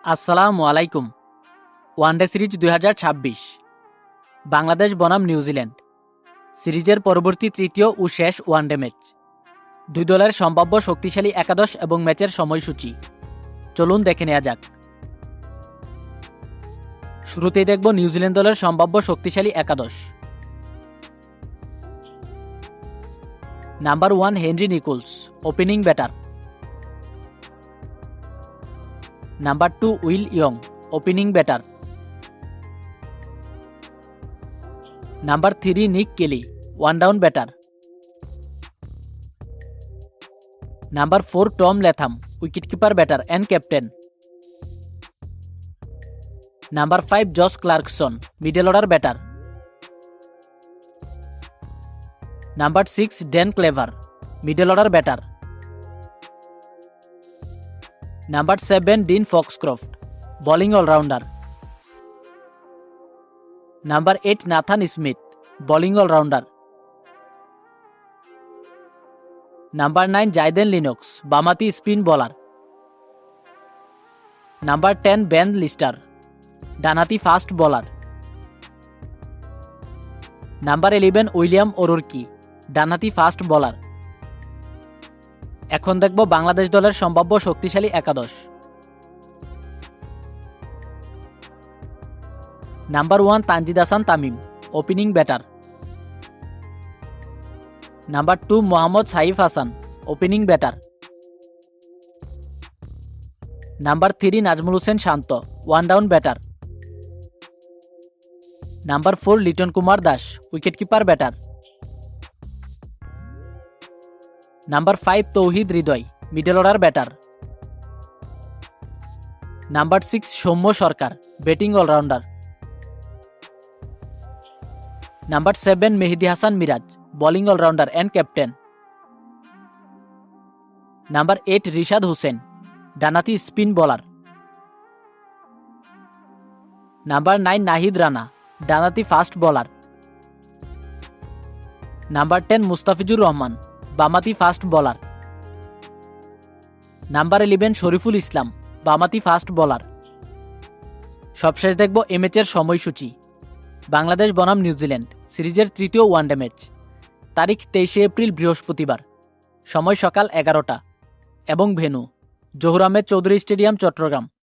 আসসালামু আলাইকুম। One day series 2026 Bangladesh বনাম নিউজিল্যান্ড সিরিজের পরবর্তী তৃতীয় ও শেষ ওয়ানডে ম্যাচ। দুই দলের সম্ভাব্য শক্তিশালী একাদশ এবং ম্যাচের সময়সূচি চলুন দেখে নেওয়া যাক। শুরুতেই দেখব নিউজিল্যান্ড দলের সম্ভাব্য শক্তিশালী একাদশ। Number 1 Henry Nicholls, opening batter. Number 2 Will Young, opening batter. Number 3 Nick Kelly, one down batter. Number 4 Tom Latham, wicketkeeper batter and captain. Number 5 Josh Clarkson, middle order batter. Number 6 Dan Cleaver, middle order batter. Number 7 Dean Foxcroft, bowling allrounder. Number 8 Nathan Smith, bowling allrounder. Number 9 Jayden Lennox, বামাতি spin bowler. Number 10 Ben Lister, ডানহাতি fast bowler. Number 11 William ওরুরকি, ডানহাতি fast bowler. এখন দেখব বাংলাদেশ দলের সম্ভাব্য শক্তিশালী একাদশ। Number 1 Tanzid Hasan Tamim, opening batter. Number 2 Mohammad Saif Hasan, opening batter. Number 3 Najmul Hossain Shanto, one down batter. Number 4 Liton Kumar Das, wicketkeeper batter. Number 5 Towhid Hridoy, middle order batter. Number 6 Soumya Sarkar, batting allrounder. Number 7 Mehidy Hasan Miraz, bowling allrounder and captain. Number 8 Rishad Hossain, ডানহাতি spin bowler. Number 9 Nahid Rana, ডানহাতি fast bowler. Number 10 Mustafizur Rahman, বামাতি fast bowler. Number 11 Shoriful Islam, বামাতি fast bowler. সবশেষ দেখব এ ম্যাচের সময়সূচি। বাংলাদেশ বনাম New Zealand সিরিজের তৃতীয় ওয়ানডে ম্যাচ, তারিখ 23 এপ্রিল বৃহস্পতিবার, সময় সকাল 11টা এবং ভেন্যু জহুর আহমেদ চৌধুরী স্টেডিয়াম, চট্টগ্রাম।